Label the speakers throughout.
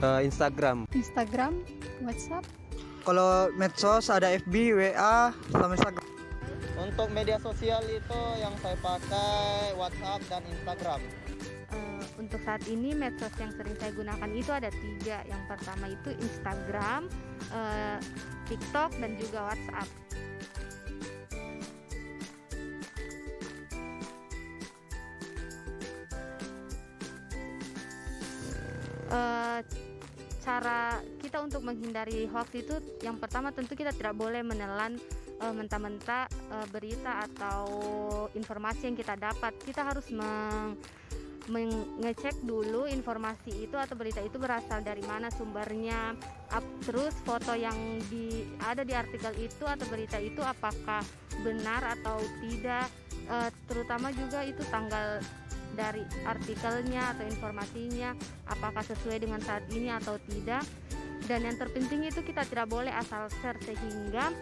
Speaker 1: Instagram.
Speaker 2: Instagram, WhatsApp.
Speaker 3: Kalau medsos ada FB, WA, sama Instagram.
Speaker 4: Untuk media sosial itu yang saya pakai WhatsApp dan Instagram.
Speaker 5: Untuk saat ini medsos yang sering saya gunakan itu ada 3. Yang pertama itu Instagram, TikTok, dan juga WhatsApp. Cara kita untuk menghindari hoax itu yang pertama tentu kita tidak boleh menelan mentah-mentah berita atau informasi yang kita dapat. Kita harus mengecek dulu informasi itu atau berita itu berasal dari mana sumbernya, terus foto yang ada di artikel itu atau berita itu apakah benar atau tidak, terutama juga itu tanggal dari artikelnya atau informasinya apakah sesuai dengan saat ini atau tidak. Dan yang terpenting itu kita tidak boleh asal share sehingga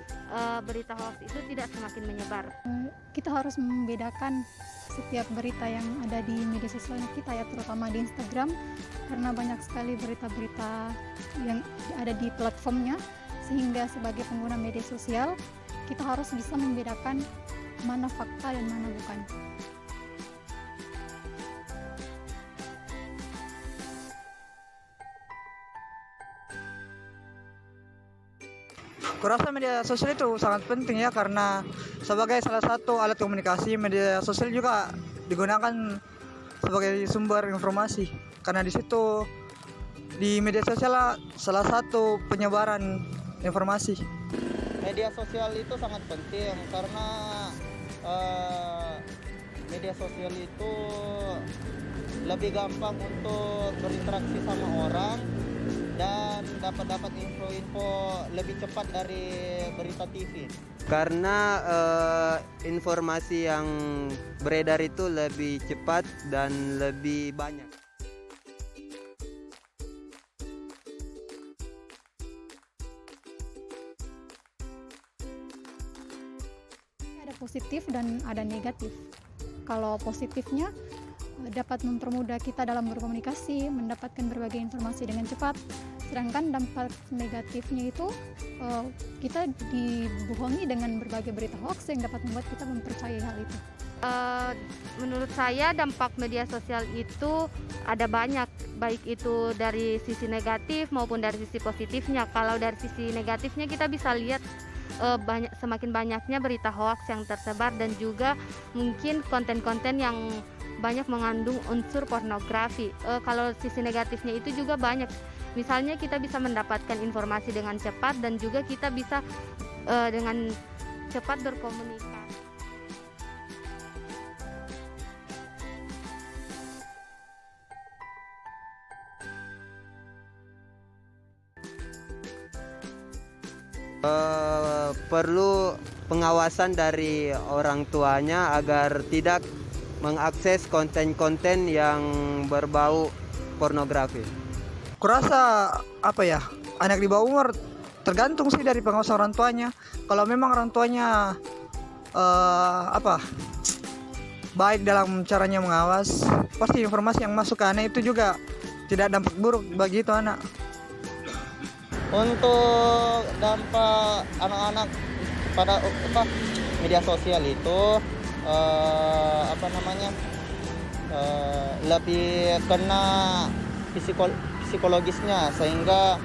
Speaker 5: berita hoax itu tidak semakin menyebar.
Speaker 2: Kita harus membedakan setiap berita yang ada di media sosial kita ya, terutama di Instagram, karena banyak sekali berita-berita yang ada di platformnya, sehingga sebagai pengguna media sosial kita harus bisa membedakan mana fakta dan mana bukan.
Speaker 3: Kurasa media sosial itu sangat penting ya, karena sebagai salah satu alat komunikasi, media sosial juga digunakan sebagai sumber informasi. Karena di situ di media sosial salah satu penyebaran informasi.
Speaker 4: Media sosial itu sangat penting karena media sosial itu lebih gampang untuk berinteraksi sama orang dan dapat info-info lebih cepat dari berita TV.
Speaker 1: Karena informasi yang beredar itu lebih cepat dan lebih banyak.
Speaker 2: Ada positif dan ada negatif. Kalau positifnya dapat mempermudah kita dalam berkomunikasi, mendapatkan berbagai informasi dengan cepat. Sedangkan dampak negatifnya itu kita dibohongi dengan berbagai berita hoax yang dapat membuat kita mempercayai hal itu.
Speaker 5: Menurut saya dampak media sosial itu ada banyak, baik itu dari sisi negatif maupun dari sisi positifnya. Kalau dari sisi negatifnya kita bisa lihat semakin banyaknya berita hoax yang tersebar dan juga mungkin konten-konten yang banyak mengandung unsur pornografi. Kalau sisi negatifnya itu juga banyak. Misalnya kita bisa mendapatkan informasi dengan cepat dan juga kita bisa dengan cepat berkomunikasi.
Speaker 1: Perlu pengawasan dari orang tuanya agar tidak mengakses konten-konten yang berbau pornografi.
Speaker 3: Kurasa anak di bawah umur tergantung sih dari pengawasan orang tuanya. Kalau memang orang tuanya baik dalam caranya mengawas, pasti informasi yang masuk ke anak itu juga tidak dampak buruk bagi itu anak.
Speaker 4: Untuk dampak anak-anak pada media sosial itu lebih kena psikologisnya, sehingga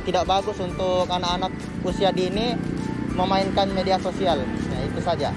Speaker 4: tidak bagus untuk anak-anak usia dini memainkan media sosial. Nah, itu saja.